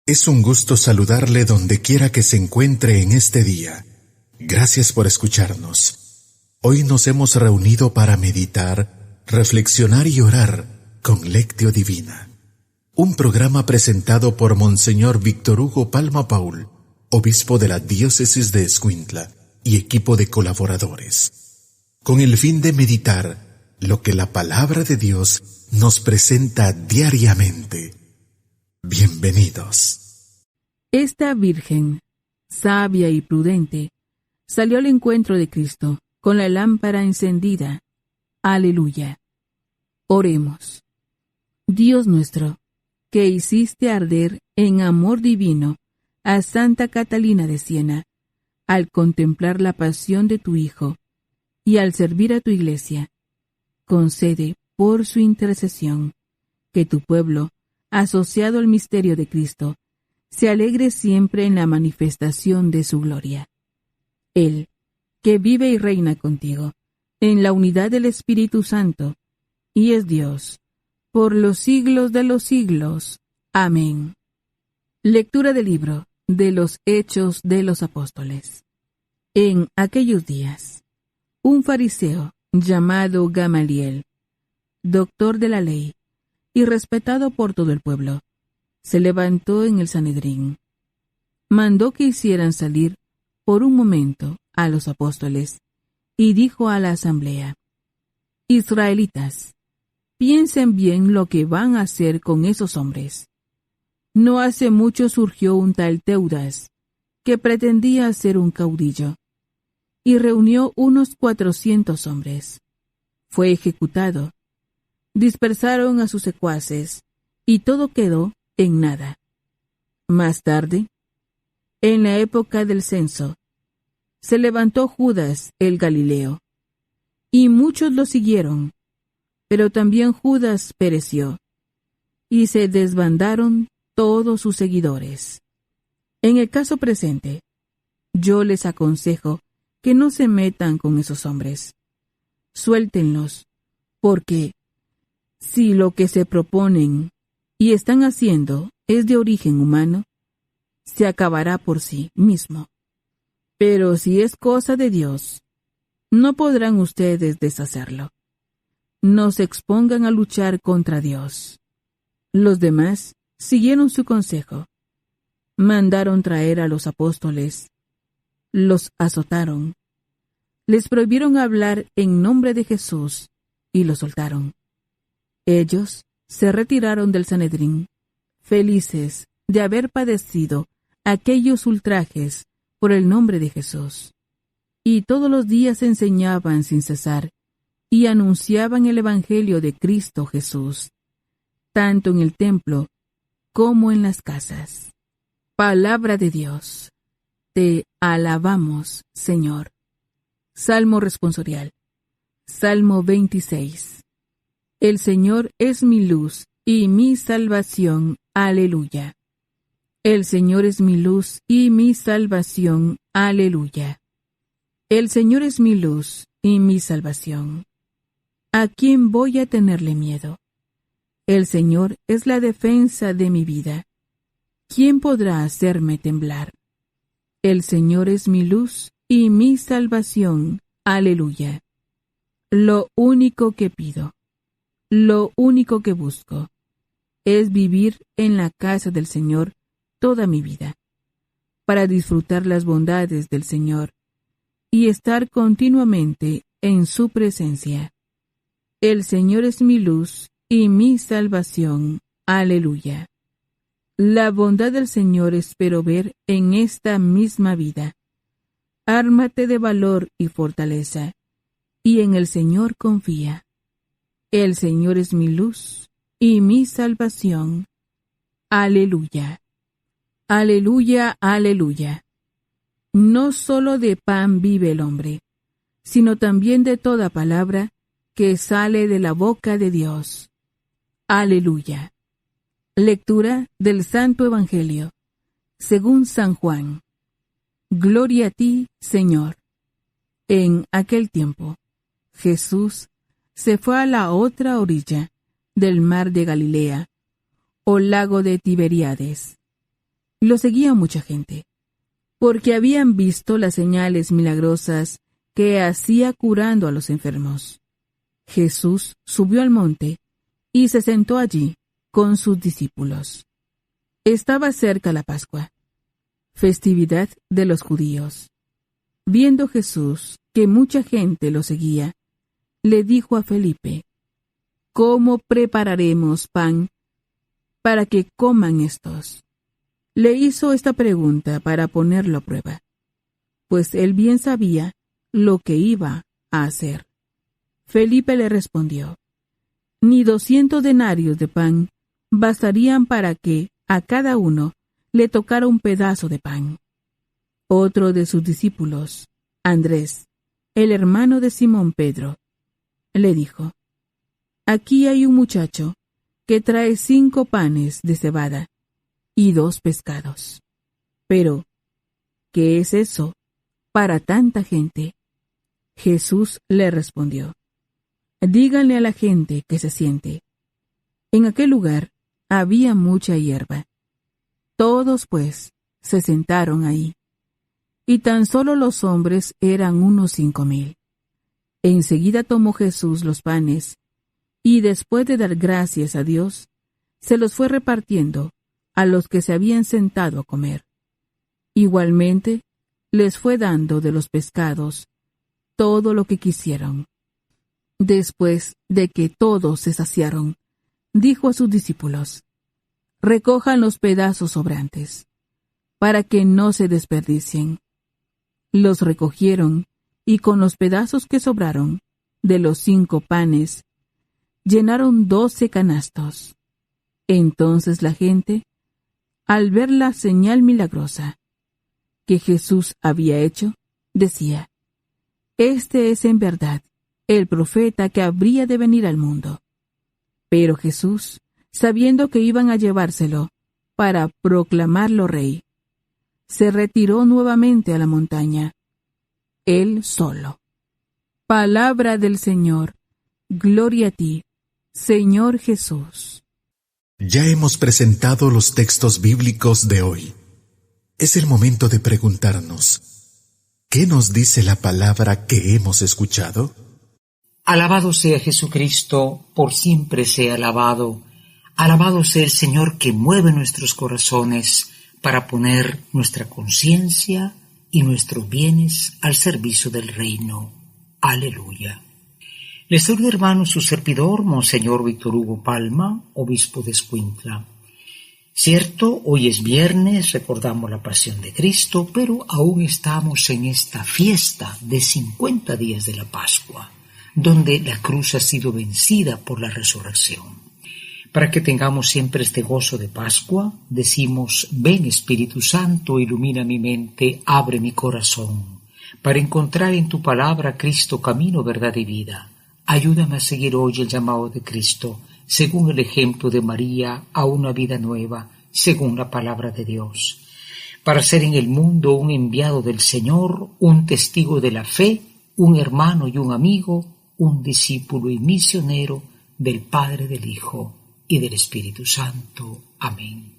Es un gusto saludarle donde quiera que se encuentre en este día. Gracias por escucharnos. Hoy nos hemos reunido para meditar, reflexionar y orar con Lectio Divina. Un programa presentado por Monseñor Víctor Hugo Palma Paul, obispo de la diócesis de Escuintla y equipo de colaboradores, con el fin de meditar lo que la palabra de Dios nos presenta diariamente. Bienvenidos. Esta Virgen, sabia y prudente, salió al encuentro de Cristo con la lámpara encendida. Aleluya. Oremos. Dios nuestro, que hiciste arder en amor divino a Santa Catalina de Siena, al contemplar la pasión de tu Hijo y al servir a tu Iglesia, concede por su intercesión que tu pueblo, asociado al misterio de Cristo, se alegre siempre en la manifestación de su gloria. Él, que vive y reina contigo, en la unidad del Espíritu Santo, y es Dios, por los siglos de los siglos. Amén. Lectura del libro de los Hechos de los Apóstoles. En aquellos días, un fariseo llamado Gamaliel, doctor de la ley, y respetado por todo el pueblo, se levantó en el Sanedrín. Mandó que hicieran salir por un momento a los apóstoles, y dijo a la asamblea: Israelitas, piensen bien lo que van a hacer con esos hombres. No hace mucho surgió un tal Teudas, que pretendía ser un caudillo, y reunió unos 400 hombres. Fue ejecutado. Dispersaron a sus secuaces, y todo quedó en nada. Más tarde, en la época del censo, se levantó Judas el Galileo, y muchos lo siguieron, pero también Judas pereció, y se desbandaron todos sus seguidores. En el caso presente, yo les aconsejo que no se metan con esos hombres. Suéltenlos, porque si lo que se proponen y están haciendo es de origen humano, se acabará por sí mismo. Pero si es cosa de Dios, no podrán ustedes deshacerlo. No se expongan a luchar contra Dios. Los demás siguieron su consejo. Mandaron traer a los apóstoles. Los azotaron. Les prohibieron hablar en nombre de Jesús y los soltaron. Ellos se retiraron del Sanedrín, felices de haber padecido aquellos ultrajes por el nombre de Jesús. Y todos los días enseñaban sin cesar y anunciaban el Evangelio de Cristo Jesús, tanto en el templo como en las casas. Palabra de Dios. Te alabamos, Señor. Salmo responsorial. Salmo 26. El Señor es mi luz y mi salvación. Aleluya. El Señor es mi luz y mi salvación. Aleluya. El Señor es mi luz y mi salvación. ¿A quién voy a tenerle miedo? El Señor es la defensa de mi vida. ¿Quién podrá hacerme temblar? El Señor es mi luz y mi salvación. Aleluya. Lo único que pido, lo único que busco, es vivir en la casa del Señor toda mi vida, para disfrutar las bondades del Señor y estar continuamente en su presencia. El Señor es mi luz y mi salvación. Aleluya. La bondad del Señor espero ver en esta misma vida. Ármate de valor y fortaleza, y en el Señor confía. El Señor es mi luz y mi salvación. Aleluya. Aleluya, aleluya. No solo de pan vive el hombre, sino también de toda palabra que sale de la boca de Dios. Aleluya. Lectura del Santo Evangelio, según San Juan. Gloria a ti, Señor. En aquel tiempo, Jesús se fue a la otra orilla del mar de Galilea, o lago de Tiberíades, Lo seguía mucha gente, porque habían visto las señales milagrosas que hacía curando a los enfermos. Jesús subió al monte y se sentó allí con sus discípulos. Estaba cerca la Pascua, festividad de los judíos. Viendo Jesús que mucha gente lo seguía, le dijo a Felipe: ¿Cómo prepararemos pan para que coman estos? Le hizo esta pregunta para ponerlo a prueba, pues él bien sabía lo que iba a hacer. Felipe le respondió: Ni 200 denarios de pan bastarían para que a cada uno le tocara un pedazo de pan. Otro de sus discípulos, Andrés, el hermano de Simón Pedro, le dijo: Aquí hay un muchacho que trae 5 panes de cebada y 2 pescados. Pero, ¿qué es eso para tanta gente? Jesús le respondió: Díganle a la gente que se siente. En aquel lugar había mucha hierba. Todos, pues, se sentaron ahí. Y tan solo los hombres eran unos 5,000. Enseguida tomó Jesús los panes, y después de dar gracias a Dios, se los fue repartiendo a los que se habían sentado a comer. Igualmente, les fue dando de los pescados todo lo que quisieron. Después de que todos se saciaron, dijo a sus discípulos: Recojan los pedazos sobrantes, para que no se desperdicien. Los recogieron, y con los pedazos que sobraron de los 5 panes, llenaron 12 canastos. Entonces la gente, al ver la señal milagrosa que Jesús había hecho, decía: Este es en verdad el profeta que habría de venir al mundo. Pero Jesús, sabiendo que iban a llevárselo para proclamarlo rey, se retiró nuevamente a la montaña, él solo. Palabra del Señor. Gloria a ti, Señor Jesús. Ya hemos presentado los textos bíblicos de hoy. Es el momento de preguntarnos: ¿qué nos dice la palabra que hemos escuchado? Alabado sea Jesucristo, por siempre sea alabado. Alabado sea el Señor que mueve nuestros corazones para poner nuestra conciencia y nuestros bienes al servicio del reino. Aleluya. Les saluda, hermano, su servidor, Monseñor Víctor Hugo Palma, obispo de Escuintla. Cierto, hoy es viernes, recordamos la pasión de Cristo, pero aún estamos en esta fiesta de 50 días de la Pascua, donde la cruz ha sido vencida por la resurrección. Para que tengamos siempre este gozo de Pascua, decimos: Ven Espíritu Santo, ilumina mi mente, abre mi corazón, para encontrar en tu palabra, Cristo, camino, verdad y vida. Ayúdame a seguir hoy el llamado de Cristo, según el ejemplo de María, a una vida nueva, según la palabra de Dios, para ser en el mundo un enviado del Señor, un testigo de la fe, un hermano y un amigo, un discípulo y misionero del Padre, del Hijo y del Espíritu Santo. Amén.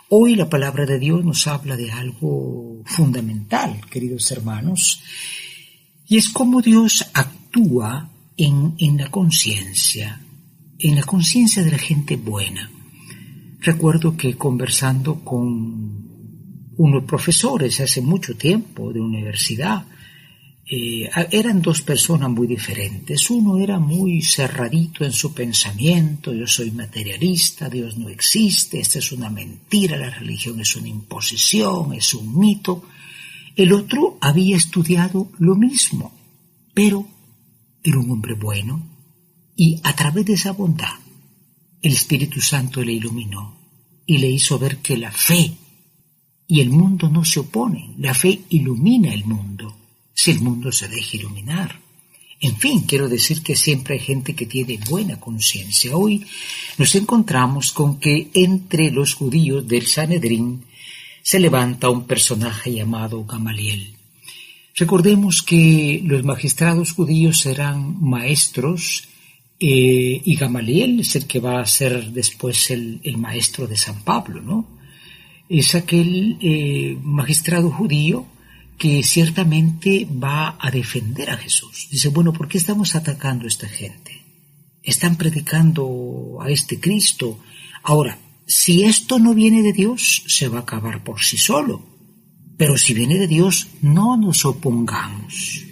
Hoy la palabra de Dios nos habla de algo fundamental, queridos hermanos, y es cómo Dios actúa en la conciencia de la gente buena. Recuerdo que conversando con unos profesores hace mucho tiempo de universidad, eran 2 personas muy diferentes. Uno era muy cerradito en su pensamiento: yo soy materialista, Dios no existe, esta es una mentira, la religión es una imposición, es un mito. El otro había estudiado lo mismo, pero era un hombre bueno, y a través de esa bondad el Espíritu Santo le iluminó y le hizo ver que la fe y el mundo no se oponen. La fe ilumina el mundo, si el mundo se deja iluminar. En fin, quiero decir que siempre hay gente que tiene buena conciencia. Hoy nos encontramos con que entre los judíos del Sanedrín se levanta un personaje llamado Gamaliel. Recordemos que los magistrados judíos eran maestros, y Gamaliel es el que va a ser después el maestro de San Pablo, ¿no? es aquel magistrado judío que ciertamente va a defender a Jesús. Dice, bueno, ¿por qué estamos atacando a esta gente? Están predicando a este Cristo. Ahora, si esto no viene de Dios, se va a acabar por sí solo. Pero si viene de Dios, no nos opongamos.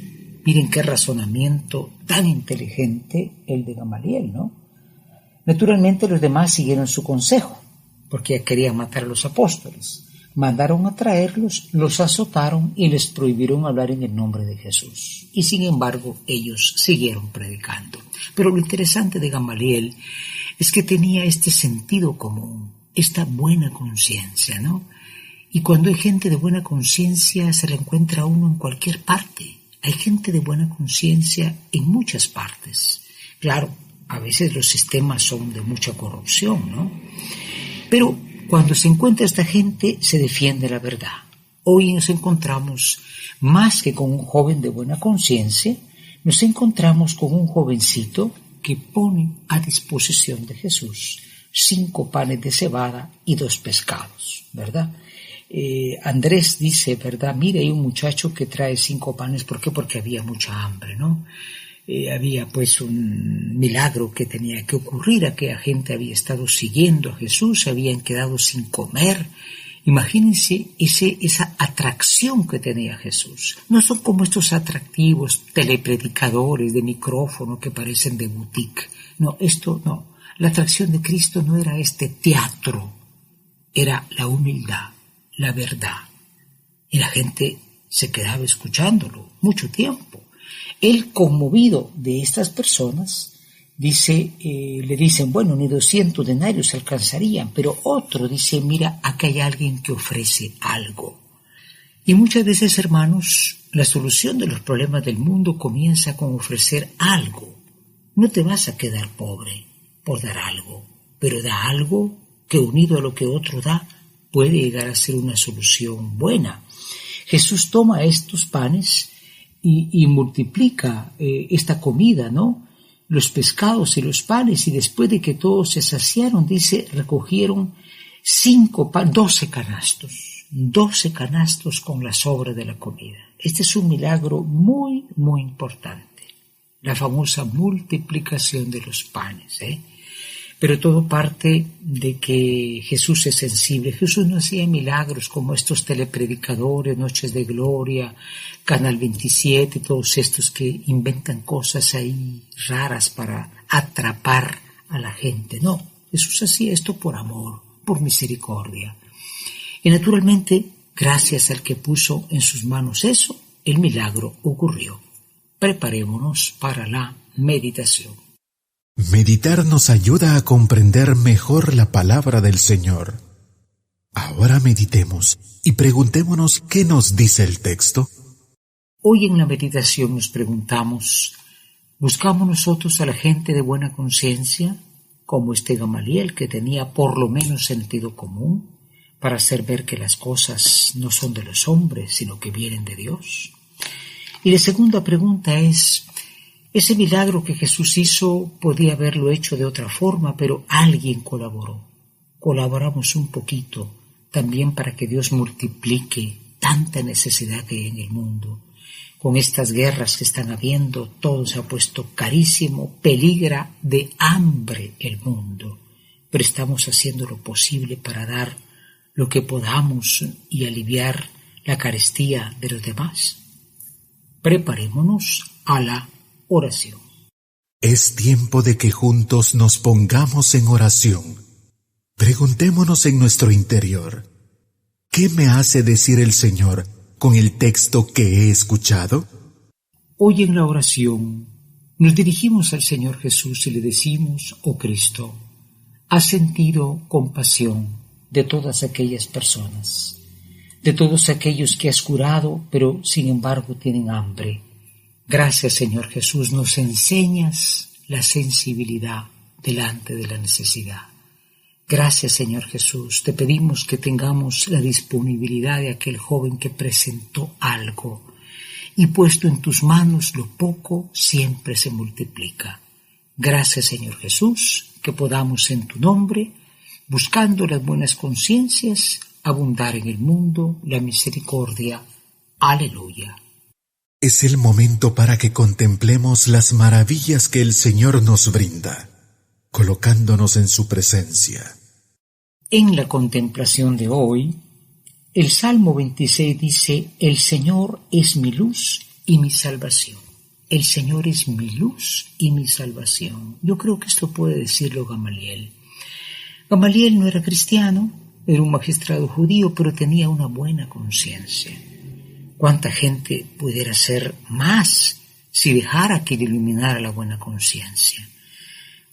Miren qué razonamiento tan inteligente el de Gamaliel, ¿no? Naturalmente los demás siguieron su consejo, porque querían matar a los apóstoles. Mandaron a traerlos, los azotaron y les prohibieron hablar en el nombre de Jesús. Y sin embargo, ellos siguieron predicando. Pero lo interesante de Gamaliel es que tenía este sentido común, esta buena conciencia, ¿no? Y cuando hay gente de buena conciencia, se la encuentra uno en cualquier parte. Hay gente de buena conciencia en muchas partes. Claro, a veces los sistemas son de mucha corrupción, ¿no? Pero cuando se encuentra esta gente, se defiende la verdad. Hoy nos encontramos, más que con un joven de buena conciencia, nos encontramos con un jovencito que pone a disposición de Jesús 5 panes de cebada y 2 pescados, ¿verdad? Andrés dice, ¿verdad? Mire, hay un muchacho que trae 5 panes. ¿Por qué? Porque había mucha hambre, ¿no? Había pues un milagro que tenía que ocurrir. Aquella gente había estado siguiendo a Jesús, se habían quedado sin comer. Imagínense esa atracción que tenía Jesús. No son como estos atractivos telepredicadores de micrófono que parecen de boutique. No, esto no. La atracción de Cristo no era este teatro, era la humildad, la verdad. Y la gente se quedaba escuchándolo mucho tiempo. Él, conmovido de estas personas, le dicen, bueno, ni 200 denarios alcanzarían, pero otro dice, mira, acá hay alguien que ofrece algo. Y muchas veces, hermanos, la solución de los problemas del mundo comienza con ofrecer algo. No te vas a quedar pobre por dar algo, pero da algo que unido a lo que otro da, puede llegar a ser una solución buena. Jesús toma estos panes y multiplica esta comida, ¿no? Los pescados y los panes, y después de que todos se saciaron, dice, recogieron 12 canastos con la sobra de la comida. Este es un milagro muy, muy importante, la famosa multiplicación de los panes, Pero todo parte de que Jesús es sensible. Jesús no hacía milagros como estos telepredicadores, Noches de Gloria, Canal 27, todos estos que inventan cosas ahí raras para atrapar a la gente. No, Jesús hacía esto por amor, por misericordia. Y naturalmente, gracias al que puso en sus manos eso, el milagro ocurrió. Preparémonos para la meditación. Meditar nos ayuda a comprender mejor la palabra del Señor. Ahora meditemos y preguntémonos qué nos dice el texto. Hoy en la meditación nos preguntamos, ¿buscamos nosotros a la gente de buena conciencia, como este Gamaliel que tenía por lo menos sentido común, para hacer ver que las cosas no son de los hombres, sino que vienen de Dios? Y la segunda pregunta es, ese milagro que Jesús hizo podía haberlo hecho de otra forma, pero alguien colaboró. Colaboramos un poquito también para que Dios multiplique tanta necesidad que hay en el mundo. Con estas guerras que están habiendo, todo se ha puesto carísimo, peligra de hambre el mundo. Pero estamos haciendo lo posible para dar lo que podamos y aliviar la carestía de los demás. Preparémonos a la oración. Es tiempo de que juntos nos pongamos en oración. Preguntémonos en nuestro interior, ¿qué me hace decir el Señor con el texto que he escuchado? Hoy en la oración nos dirigimos al Señor Jesús y le decimos, oh Cristo, has sentido compasión de todas aquellas personas, de todos aquellos que has curado, pero sin embargo tienen hambre. Gracias, Señor Jesús, nos enseñas la sensibilidad delante de la necesidad. Gracias, Señor Jesús, te pedimos que tengamos la disponibilidad de aquel joven que presentó algo, y puesto en tus manos lo poco siempre se multiplica. Gracias, Señor Jesús, que podamos en tu nombre, buscando las buenas conciencias, abundar en el mundo la misericordia. Aleluya. Es el momento para que contemplemos las maravillas que el Señor nos brinda, colocándonos en su presencia. En la contemplación de hoy, el Salmo 26 dice: El Señor es mi luz y mi salvación. El Señor es mi luz y mi salvación. Yo creo que esto puede decirlo Gamaliel. Gamaliel no era cristiano, era un magistrado judío, pero tenía una buena conciencia. ¿Cuánta gente pudiera ser más si dejara que le iluminara la buena conciencia?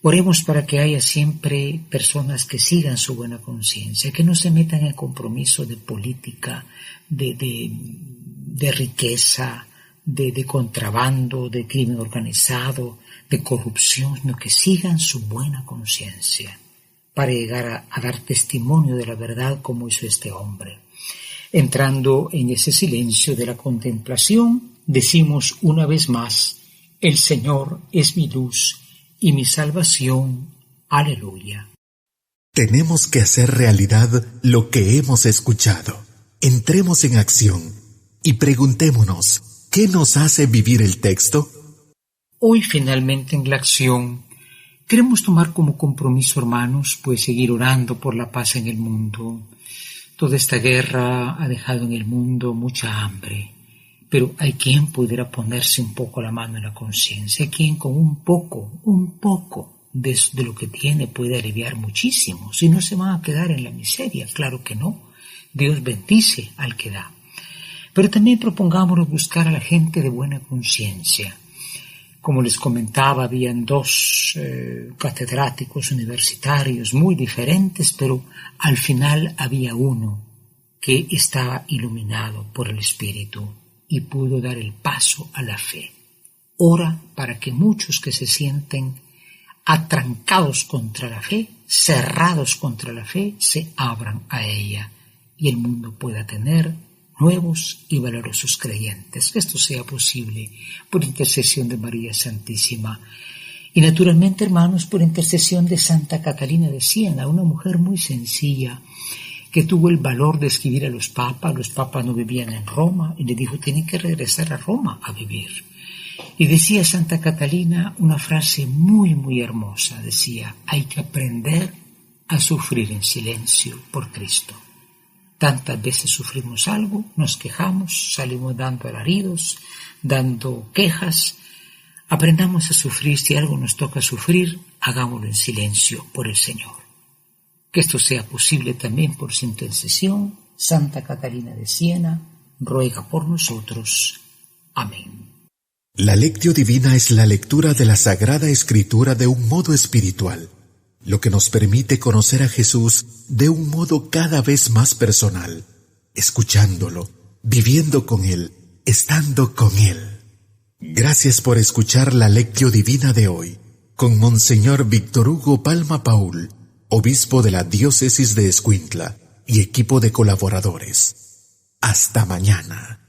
Oremos para que haya siempre personas que sigan su buena conciencia, que no se metan en compromiso de política, de riqueza, de contrabando, de crimen organizado, de corrupción, sino que sigan su buena conciencia para llegar a dar testimonio de la verdad como hizo este hombre. Entrando en ese silencio de la contemplación, decimos una vez más: el Señor es mi luz y mi salvación. Aleluya. Tenemos que hacer realidad lo que hemos escuchado. Entremos en acción y preguntémonos, ¿qué nos hace vivir el texto? Hoy finalmente en la acción queremos tomar como compromiso, hermanos, pues seguir orando por la paz en el mundo. Toda esta guerra ha dejado en el mundo mucha hambre, pero hay quien pudiera ponerse un poco la mano en la conciencia, hay quien con un poco de lo que tiene puede aliviar muchísimo, si no se van a quedar en la miseria, claro que no. Dios bendice al que da. Pero también propongámonos buscar a la gente de buena conciencia. Como les comentaba, habían dos catedráticos universitarios muy diferentes, pero al final había uno que estaba iluminado por el Espíritu y pudo dar el paso a la fe. Ora para que muchos que se sienten atrancados contra la fe, cerrados contra la fe, se abran a ella y el mundo pueda tener nuevos y valorosos creyentes. Que esto sea posible por intercesión de María Santísima. Y naturalmente, hermanos, por intercesión de Santa Catalina de Siena, una mujer muy sencilla que tuvo el valor de escribir a los papas. Los papas no vivían en Roma y le dijo: tienen que regresar a Roma a vivir. Y decía Santa Catalina una frase muy, muy hermosa. Decía: hay que aprender a sufrir en silencio por Cristo. Tantas veces sufrimos algo, nos quejamos, salimos dando alaridos, dando quejas. Aprendamos a sufrir. Si algo nos toca sufrir, hagámoslo en silencio por el Señor. Que esto sea posible también por su intercesión. Santa Catalina de Siena ruega por nosotros. Amén. La Lectio Divina es la lectura de la Sagrada Escritura de un modo espiritual, lo que nos permite conocer a Jesús de un modo cada vez más personal, escuchándolo, viviendo con Él, estando con Él. Gracias por escuchar la Lectio Divina de hoy, con Monseñor Víctor Hugo Palma Paul, obispo de la Diócesis de Escuintla y equipo de colaboradores. Hasta mañana.